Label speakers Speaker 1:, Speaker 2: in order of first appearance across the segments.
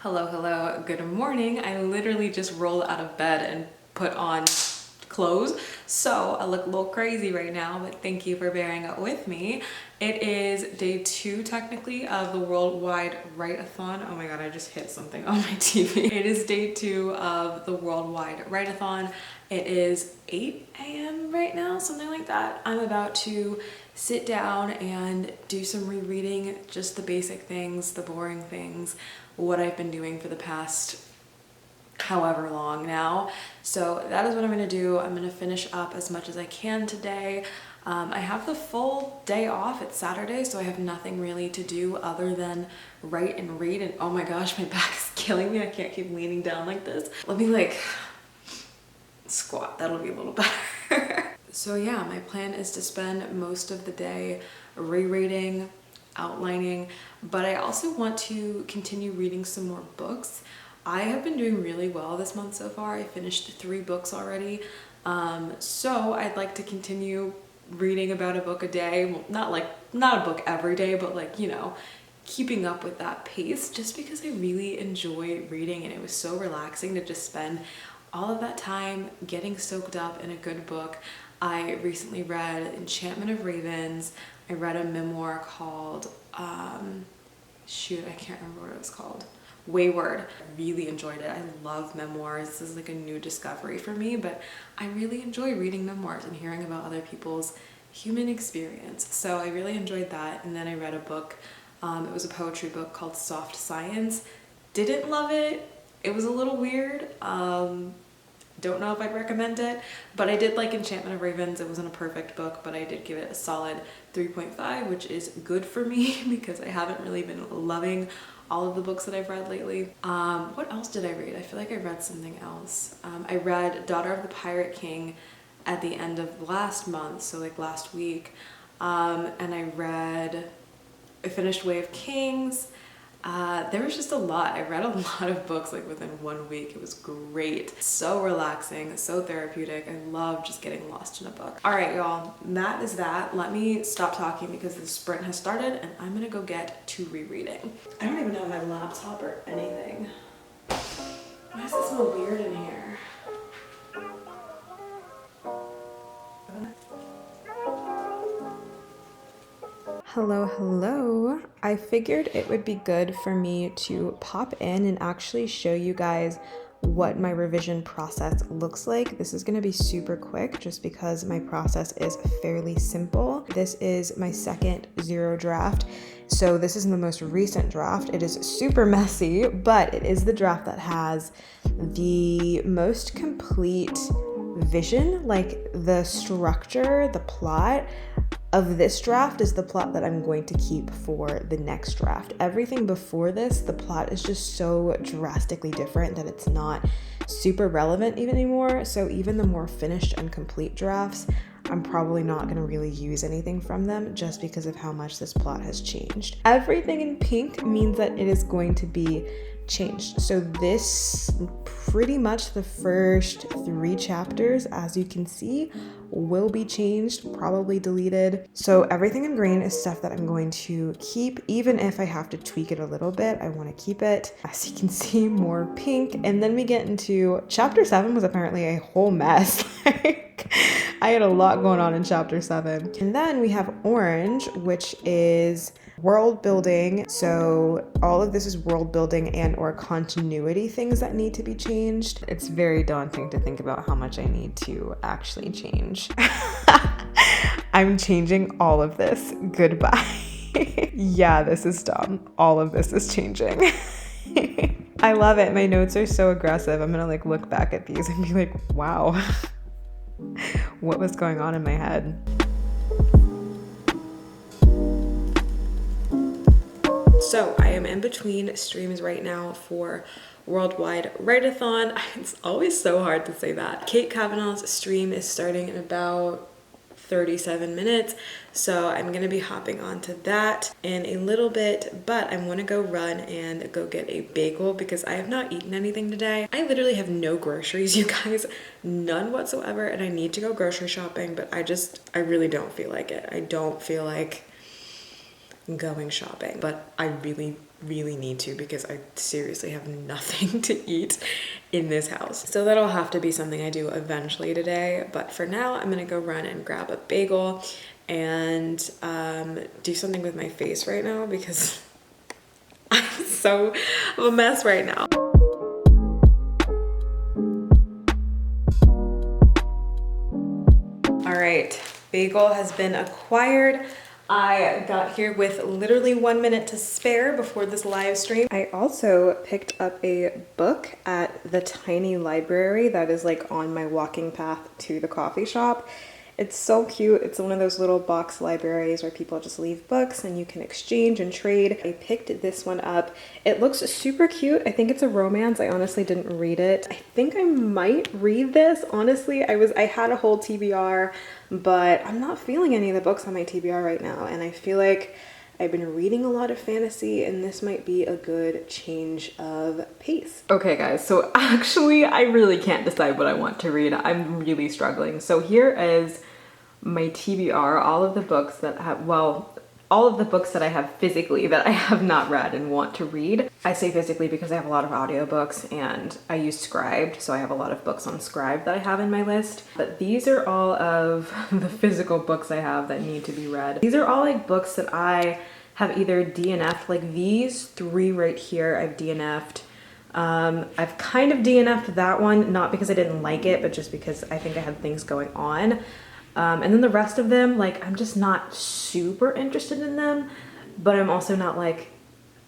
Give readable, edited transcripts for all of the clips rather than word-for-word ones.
Speaker 1: Hello, good morning. I literally just rolled out of bed and put on clothes, so I look a little crazy right now, but thank you for bearing up with me. It is day 2 technically of the World Wide Writeathon. Oh my god, I just hit something on my TV. It is day 2 of the World Wide Writeathon. It is 8 a.m. right now, something like that. I'm about to sit down and do some rereading, just the basic things, the boring things, what I've been doing for the past however long now. So that is what I'm gonna do. I'm gonna finish up as much as I can today. I have the full day off. It's Saturday, so I have nothing really to do other than write and read. And oh my gosh, my back is killing me. I can't keep leaning down like this. Let me like squat, that'll be a little better. So yeah, my plan is to spend most of the day rereading, outlining, but I also want to continue reading some more books. I have been doing really well this month so far. I finished 3 books already, so I'd like to continue reading about a book a day. Well, not a book every day, but like, you know, keeping up with that pace, just because I really enjoy reading and it was so relaxing to just spend all of that time getting soaked up in a good book. I recently read 𝙃𝙚𝙡𝙡𝙡 of Ravens. I read a memoir called, shoot, I can't remember what it was called. Wayward. I really enjoyed it. I love memoirs. This is like a new discovery for me, but I really enjoy reading memoirs and hearing about other people's human experience. So I really enjoyed that. And then I read a book, it was a poetry book called Soft Science. Didn't love it. It was a little weird. Don't know if I'd recommend it, but I did like 𝙃𝙚𝙡𝙡𝙡 of Ravens. It wasn't a perfect book, but I did give it a solid 3.5, which is good for me because I haven't really been loving all of the books that I've read lately. What else did I read? I feel like I read something else. I read Daughter of the Pirate King at the end of last month, so like last week. And I finished Way of Kings. There was just a lot. I read a lot of books like within 1 week. It was great. So relaxing, so therapeutic. I love just getting lost in a book. All right, y'all, that is that. Let me stop talking because the sprint has started and I'm gonna go get to rereading. I don't even have my laptop or anything. Why does it smell weird in here? Hello. I figured it would be good for me to pop in and actually show you guys what my revision process looks like. This is going to be super quick just because my process is fairly simple. This is my second 0 draft. So this is the most recent draft. It is super messy, but it is the draft that has the most complete vision, like the structure, the plot of this draft is the plot that I'm going to keep for the next draft. Everything before this, the plot is just so drastically different that it's not super relevant even anymore. So even the more finished and complete drafts, I'm probably not going to really use anything from them just because of how much this plot has changed. Everything in pink means that it is going to be changed. So this, pretty much the first 3 chapters, as you can see, will be changed, probably deleted. So everything in green is stuff that I'm going to keep, even if I have to tweak it a little bit. I want to keep it. As you can see, more pink. And then we get into chapter 7 was apparently a whole mess. Like, I had a lot going on in chapter 7. And then we have orange, which is world building. So all of this is world building and or continuity things that need to be changed. It's very daunting to think about how much I need to actually change. I'm changing all of this. Goodbye. Yeah, this is dumb. All of this is changing. I love it. My notes are so aggressive. I'm gonna like look back at these and be like, wow, what was going on in my head? So I am in between streams right now for World Wide Writeathon. It's always so hard to say that. Kate Kavanaugh's stream is starting in about 37 minutes. So I'm gonna be hopping onto that in a little bit, but I wanna go run and go get a bagel because I have not eaten anything today. I literally have no groceries, you guys, none whatsoever. And I need to go grocery shopping, but I really don't feel like it. I don't feel like going shopping, but I really need to because I seriously have nothing to eat in this house. So that'll have to be something I do eventually today, but for now I'm gonna go run and grab a bagel and do something with my face right now because I'm so a mess right now. All right, bagel has been acquired. I got here with literally 1 minute to spare before this live stream. I also picked up a book at the tiny library that is like on my walking path to the coffee shop. It's so cute. It's one of those little box libraries where people just leave books and you can exchange and trade. I picked this one up. It looks super cute. I think it's a romance. I honestly didn't read it. I think I might read this. Honestly, I had a whole TBR, but I'm not feeling any of the books on my TBR right now. And I feel like I've been reading a lot of fantasy and this might be a good change of pace. Okay guys, so actually I really can't decide what I want to read. I'm really struggling. So here is my TBR, all of the books that have, well, all of the books that I have physically that I have not read and want to read. I say physically because I have a lot of audiobooks and I use Scribd, so I have a lot of books on Scribd that I have in my list. But these are all of the physical books I have that need to be read. These are all like books that I have either DNF'd, like these 3 right here I've DNF'd. I've kind of DNF'd that one, not because I didn't like it, but just because I think I had things going on. And then the rest of them, like, I'm just not super interested in them, but I'm also not like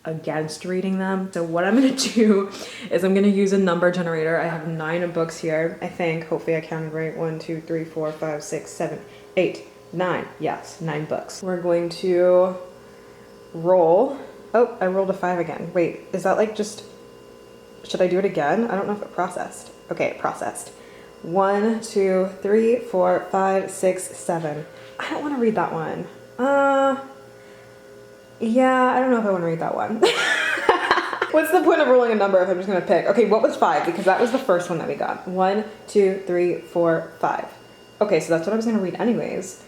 Speaker 1: against reading them. So what I'm gonna do is I'm gonna use a number generator. I have 9 books here, I think. Hopefully I counted right. 1, 2, 3, 4, 5, 6, 7, 8, 9. Yes, 9 books. We're going to roll. Oh, I rolled a 5 again. Wait, is that like just, should I do it again? I don't know if it processed. Okay, it processed. 1, 2, 3, 4, 5, 6, 7. I don't want to read that one. Yeah, I don't know if I want to read that one. What's the point of rolling a number if I'm just going to pick? Okay, what was 5? Because that was the first one that we got. 1, 2, 3, 4, 5. Okay, so that's what I was going to read anyways.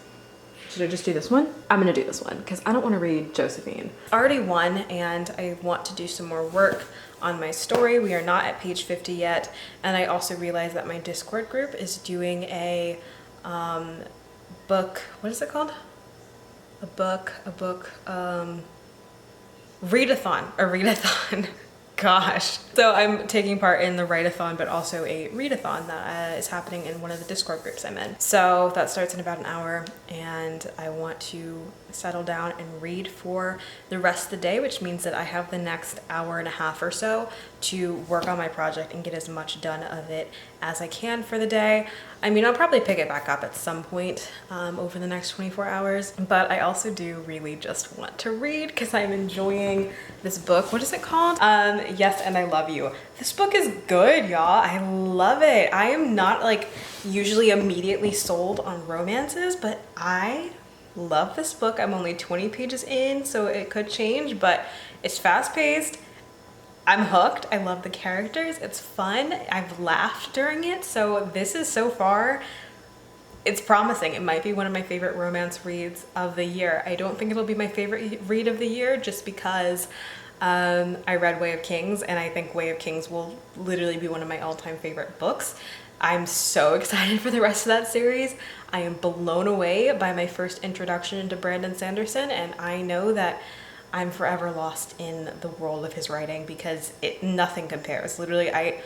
Speaker 1: Should I just do this one? I'm going to do this one because I don't want to read Josephine. I already won and I want to do some more work on my story. We are not at page 50 yet. And I also realized that my Discord group is doing a book, what is it called? Readathon. Gosh. So I'm taking part in the write-a-thon, but also a readathon that is happening in one of the Discord groups I'm in. So that starts in about an hour and I want to settle down and read for the rest of the day, which means that I have the next hour and a half or so to work on my project and get as much done of it as I can for the day. I mean, I'll probably pick it back up at some point over the next 24 hours, but I also do really just want to read because I'm enjoying this book. What is it called? Yes, and I Love You. This book is good, y'all. I love it. I am not like usually immediately sold on romances, but I love this book. I'm only 20 pages in, so it could change, but it's fast-paced. I'm hooked. I love the characters. It's fun. I've laughed during it. So this is so far, it's promising. It might be one of my favorite romance reads of the year. I don't think it'll be my favorite read of the year just because I read Way of Kings and I think Way of Kings will literally be one of my all-time favorite books. I'm so excited for the rest of that series. I am blown away by my first introduction into Brandon Sanderson, and I know that I'm forever lost in the world of his writing because nothing compares. Literally, I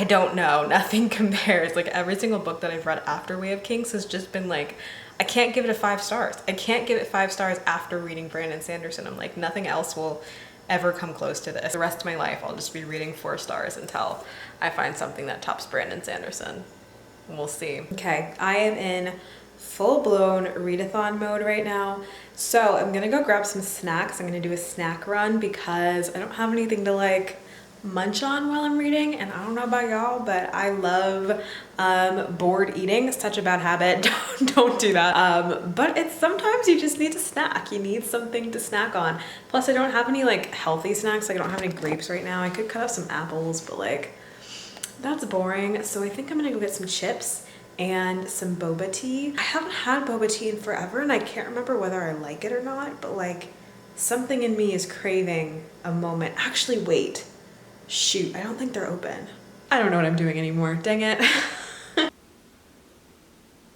Speaker 1: don't know, nothing compares. Like every single book that I've read after Way of Kings has just been like, I can't give it a 5 stars. I can't give it 5 stars after reading Brandon Sanderson. I'm like, nothing else will ever come close to this. The rest of my life, I'll just be reading 4 stars until I find something that tops Brandon Sanderson. We'll see. Okay, I am in full-blown readathon mode right now. So I'm gonna go grab some snacks. I'm gonna do a snack run because I don't have anything to like munch on while I'm reading, and I don't know about y'all, but I love bored eating. It's such a bad habit. Don't do that. But it's sometimes you just need a snack. You need something to snack on. Plus I don't have any like healthy snacks. Like I don't have any grapes right now. I could cut up some apples, but like that's boring. So I think I'm gonna go get some chips and some boba tea. I haven't had boba tea in forever and I can't remember whether I like it or not, but like Something in me is craving a moment. Actually, wait. Shoot, I don't think they're open. I don't know what I'm doing anymore. Dang it.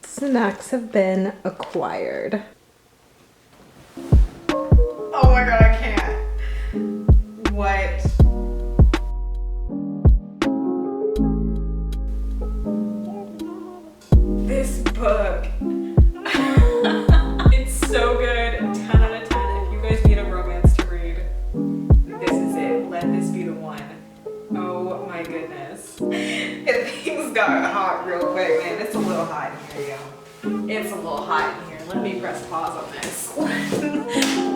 Speaker 1: Snacks have been acquired. Oh my god, I can't. What? This book. It's so good. 10 out of 10. If you guys need a romance to read, this is it. Let this be the one. Oh my goodness. Things got hot real quick, man. It's a little hot in here, yo. It's a little hot in here. Let me press pause on this.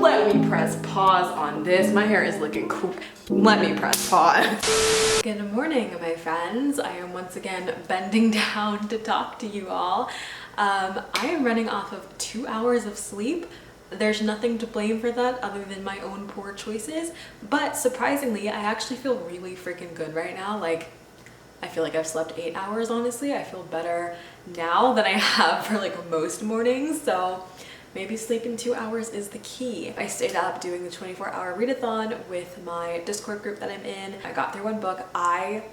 Speaker 1: Let me press pause on this. My hair is looking cool. Let me press pause. Good morning, my friends. I am once again bending down to talk to you all. I am running off of 2 hours of sleep. There's nothing to blame for that other than my own poor choices. But surprisingly, I actually feel really freaking good right now. Like, I feel like I've slept 8 hours, honestly. I feel better now than I have for like most mornings. So maybe sleeping 2 hours is the key. I stayed up doing the 24-hour readathon with my Discord group that I'm in. I got through one book. I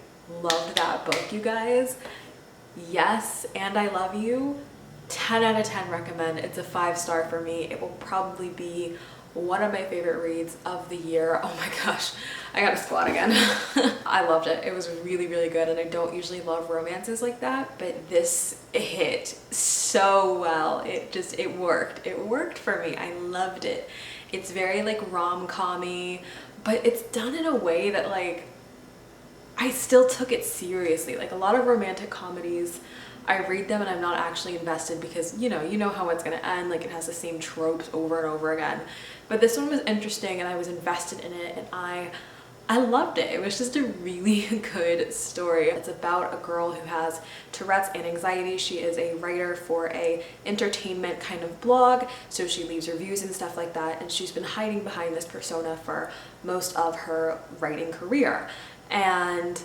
Speaker 1: loved that book, you guys. Yes, and I love you. 10 out of 10 recommend. It's a 5-star for me. It will probably be one of my favorite reads of the year. Oh my gosh, I gotta squat again. I loved it. It was really, really good, and I don't usually love romances like that, but this hit so well. It worked. It worked for me. I loved it. It's very like rom-com-y, but it's done in a way that like I still took it seriously. Like a lot of romantic comedies, I read them and I'm not actually invested because you know how it's gonna end. Like it has the same tropes over and over again. But this one was interesting and I was invested in it, and I loved it. It was just a really good story. It's about a girl who has Tourette's and anxiety. She is a writer for a entertainment kind of blog, so she leaves reviews and stuff like that, and she's been hiding behind this persona for most of her writing career. And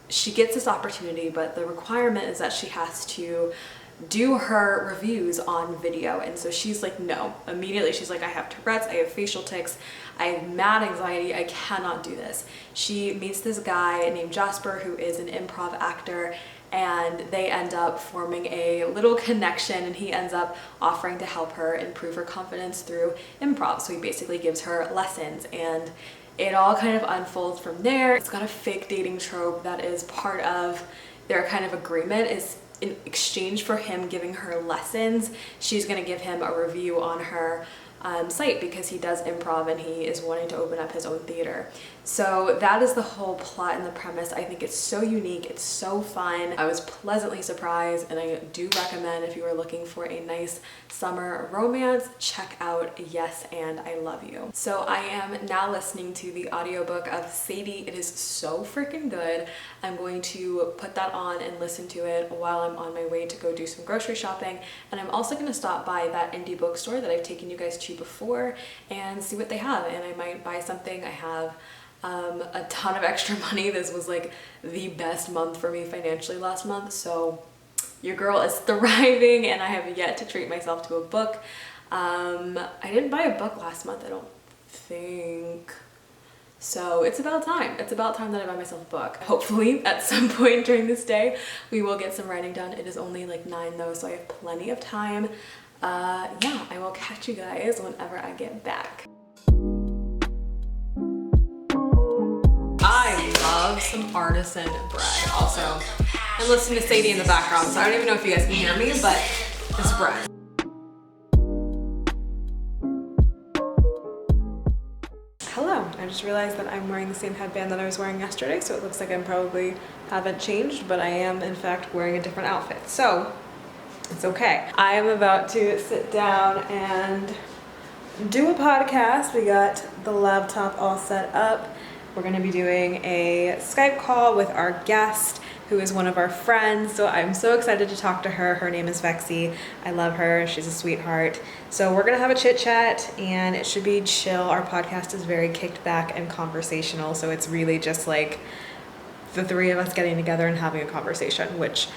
Speaker 1: she gets this opportunity, but the requirement is that she has to do her reviews on video. And so she's like, no. Immediately she's like, I have Tourette's, I have facial tics, I have mad anxiety, I cannot do this. She meets this guy named Jasper who is an improv actor, and they end up forming a little connection, and he ends up offering to help her improve her confidence through improv. So he basically gives her lessons, and it all kind of unfolds from there. It's got a fake dating trope that is part of their kind of agreement. Is in exchange for him giving her lessons, she's gonna give him a review on her site because he does improv and he is wanting to open up his own theater. So that is the whole plot and the premise. I think it's so unique, it's so fun. I was pleasantly surprised, and I do recommend if you are looking for a nice summer romance, check out Yes and I Love You. So I am now listening to the audiobook of Sadie. It is so freaking good. I'm going to put that on and listen to it while I'm on my way to go do some grocery shopping, and I'm also going to stop by that indie bookstore that I've taken you guys to before and see what they have, and I might buy something. I have a ton of extra money. This was like the best month for me financially last month, so your girl is thriving, and I have yet to treat myself to a book. I didn't buy a book last month, I don't think. So it's about time. It's about time that I buy myself a book. Hopefully at some point during this day we will get some writing done. It is only like 9 though, so I have plenty of time. Yeah, I will catch you guys whenever I get back. I love some artisan bread. Also, I'm listening to Sadie in the background, so I don't even know if you guys can hear me, but it's bread. Hello, I just realized that I'm wearing the same headband that I was wearing yesterday, so it looks like I probably haven't changed, but I am in fact wearing a different outfit. So it's okay. I am about to sit down and do a podcast. We got the laptop all set up. We're gonna be doing a Skype call with our guest, who is one of our friends. So I'm so excited to talk to her. Her name is Vexy. I love her. She's a sweetheart. So we're gonna have a chit chat and it should be chill. Our podcast is very kicked back and conversational. So it's really just like the three of us getting together and having a conversation, which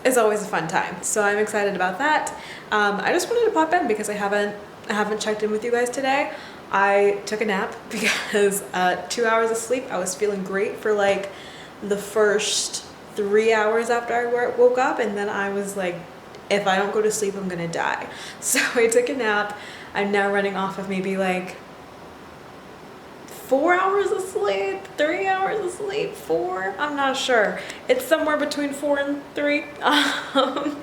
Speaker 1: is always a fun time. So I'm excited about that. I just wanted to pop in because I haven't checked in with you guys today. I took a nap because 2 hours of sleep, I was feeling great for like the first 3 hours after I woke up, and then I was like, if I don't go to sleep, I'm gonna die. So I took a nap. I'm now running off of maybe like 4 hours of sleep, 3 hours of sleep, 4, I'm not sure. It's somewhere between 4 and 3.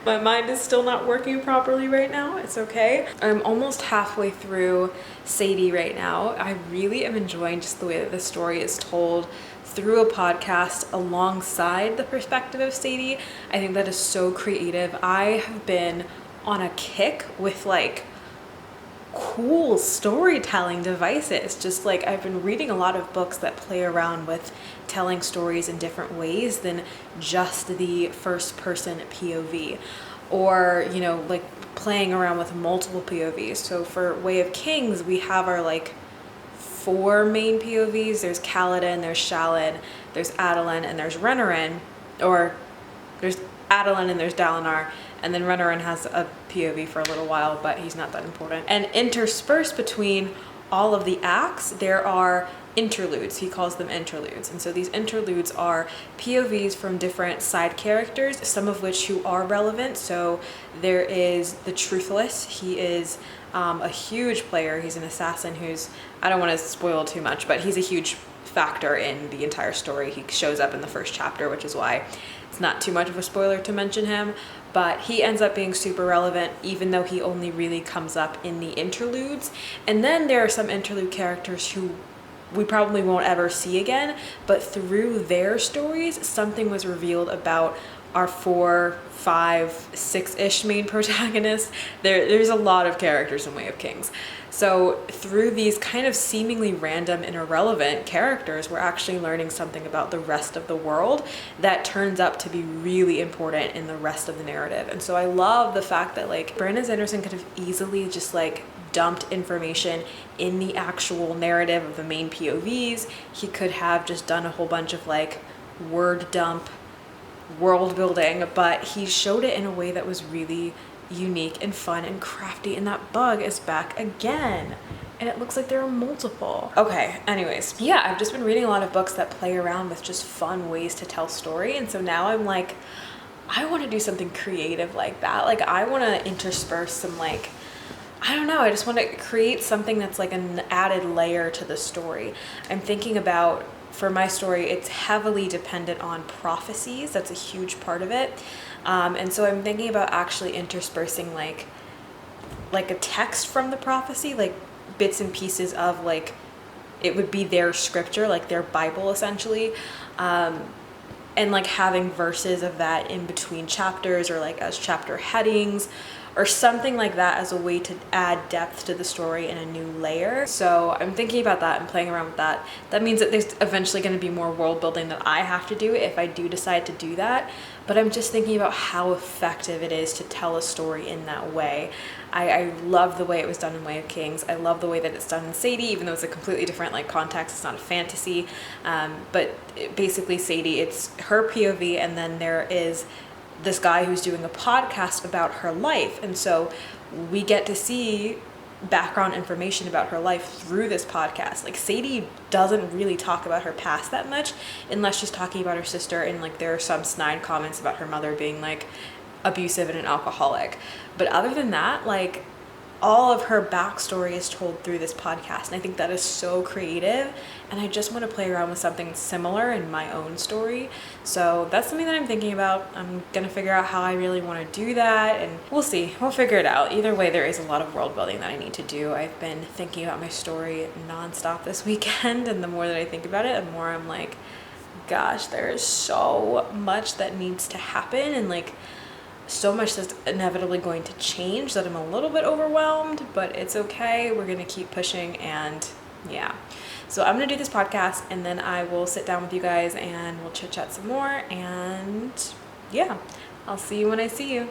Speaker 1: My mind is still not working properly right now. It's okay. I'm almost halfway through 𝙝𝙚𝙘 right now. I really am enjoying just the way that the story is told through a podcast alongside the perspective of 𝙝𝙚𝙘. I think that is so creative. I have been on a kick with like cool storytelling devices. Just like I've been reading a lot of books that play around with telling stories in different ways than just the first person POV, or you know, like playing around with multiple POVs. So for Way of Kings, we have our like 4 main POVs. There's Kaladin, there's Shallan, there's Adolin, and there's Renarin, or there's Adolin and there's Dalinar, and then Renarin has a POV for a little while, but he's not that important. And interspersed between all of the acts, there are interludes. He calls them interludes. And so these interludes are POVs from different side characters, some of which who are relevant. So there is the Truthless. He is a huge player. He's an assassin who's, I don't want to spoil too much, but he's a huge factor in the entire story. He shows up in the first chapter, which is why it's not too much of a spoiler to mention him, but he ends up being super relevant even though he only really comes up in the interludes. And then there are some interlude characters who we probably won't ever see again, but through their stories, something was revealed about our 4, 5, 6-ish main protagonists. There's a lot of characters in Way of Kings. So through these kind of seemingly random and irrelevant characters, we're actually learning something about the rest of the world that turns up to be really important in the rest of the narrative. And so I love the fact that like Brandon Sanderson could have easily just like dumped information in the actual narrative of the main POVs. He could have just done a whole bunch of like word dump world building, but he showed it in a way that was really unique and fun and crafty, and that bug is back again, and it looks like there are multiple. Okay, anyways, yeah, I've just been reading a lot of books that play around with just fun ways to tell story, and so now I'm like, I want to do something creative like that. Like I want to intersperse some like, I don't know, I just want to create something that's like an added layer to the story. I'm thinking about, for my story, it's heavily dependent on prophecies. That's a huge part of it. And so I'm thinking about actually interspersing like a text from the prophecy, like bits and pieces of like, it would be their scripture, like their Bible essentially. And like having verses of that in between chapters or like as chapter headings or something like that as a way to add depth to the story in a new layer. So I'm thinking about that and playing around with that. That means that there's eventually going to be more world building that I have to do if I do decide to do that. But I'm just thinking about how effective it is to tell a story in that way. I love the way it was done in Way of Kings. I love the way that it's done in 𝙝𝙚𝙘, even though it's a completely different like context. It's not a fantasy. But basically 𝙝𝙚𝙘, it's her POV, and then there is this guy who's doing a podcast about her life, and so we get to see background information about her life through this podcast. Like 𝙝𝙚𝙘 doesn't really talk about her past that much unless she's talking about her sister, and like there are some snide comments about her mother being like abusive and an alcoholic, but other than that, like all of her backstory is told through this podcast, and I think that is so creative, and I just want to play around with something similar in my own story. So that's something that I'm thinking about. I'm gonna figure out how I really want to do that, and we'll see. We'll figure it out. Either way, there is a lot of world building that I need to do. I've been thinking about my story nonstop this weekend, and the more that I think about it, the more I'm like, gosh, there is so much that needs to happen, and like so much that's inevitably going to change that I'm a little bit overwhelmed, but it's okay. We're gonna keep pushing, and yeah. So I'm gonna do this podcast, and then I will sit down with you guys and we'll chit chat some more, and yeah, I'll see you when I see you.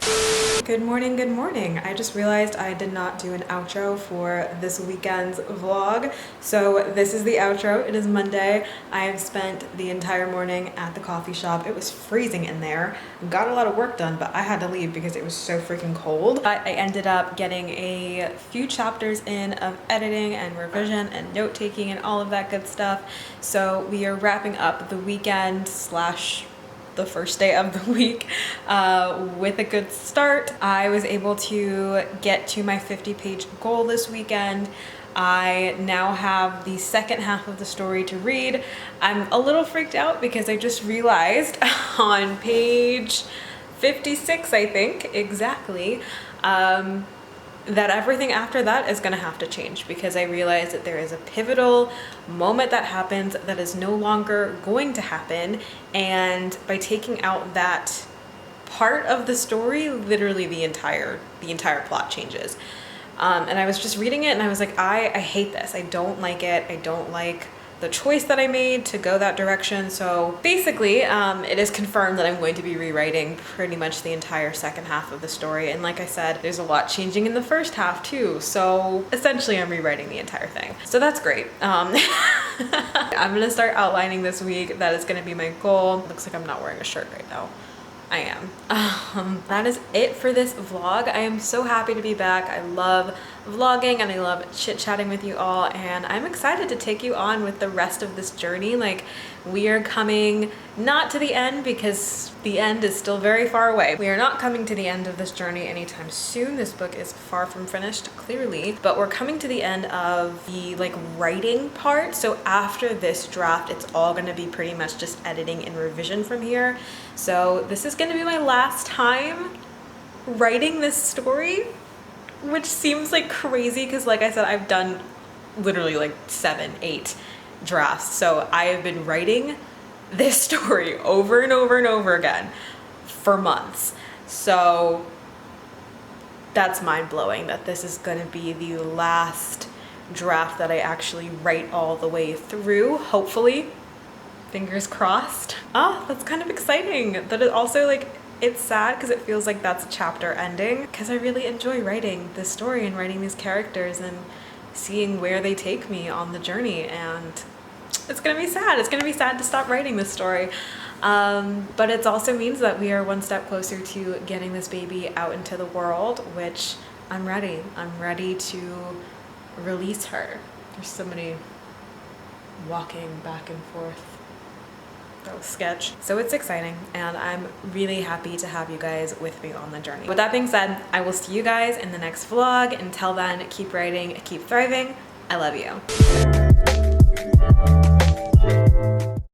Speaker 1: Good morning, good morning. I just realized I did not do an outro for this weekend's vlog. So this is the outro. It is Monday. I have spent the entire morning at the coffee shop. It was freezing in there. Got a lot of work done, but I had to leave because it was so freaking cold. But I ended up getting a few chapters in of editing and revision and note-taking and all of that good stuff. So we are wrapping up the weekend slash the first day of the week with a good start. I was able to get to my 50-page goal this weekend. I now have the second half of the story to read. I'm a little freaked out because I just realized on page 56, I think, exactly, that everything after that is gonna have to change because I realized that there is a pivotal moment that happens that is no longer going to happen, and by taking out that part of the story, literally the entire plot changes. And I was just reading it and I was like, I hate this. I don't like it. I don't like the choice that I made to go that direction. So basically, it is confirmed that I'm going to be rewriting pretty much the entire second half of the story. And like I said, there's a lot changing in the first half too. So essentially I'm rewriting the entire thing. So that's great. I'm gonna start outlining this week. That is gonna be my goal. Looks like I'm not wearing a shirt right now. I am. That is it for this vlog. I am so happy to be back. I love vlogging and I love chit-chatting with you all, and I'm excited to take you on with the rest of this journey. Like, we are coming not to the end because the end is still very far away. We are not coming to the end of this journey anytime soon. This book is far from finished, clearly, but we're coming to the end of the writing part. So after this draft, it's all gonna be pretty much just editing and revision from here. So this is gonna be my last time writing this story, which seems like crazy because like I said, I've done literally like 7, 8 drafts. So I have been writing this story over and over and over again for months. So that's mind-blowing that this is going to be the last draft that I actually write all the way through, hopefully. Fingers crossed. That's kind of exciting. That it also it's sad because it feels like that's a chapter ending because I really enjoy writing this story and writing these characters and seeing where they take me on the journey, and it's gonna be sad. It's gonna be sad to stop writing this story. But it also means that we are one step closer to getting this baby out into the world, which I'm ready. I'm ready to release her. There's somebody walking back and forth. That was sketch. So it's exciting and I'm really happy to have you guys with me on the journey. With that being said, I will see you guys in the next vlog. Until then, keep writing, keep thriving. I love you.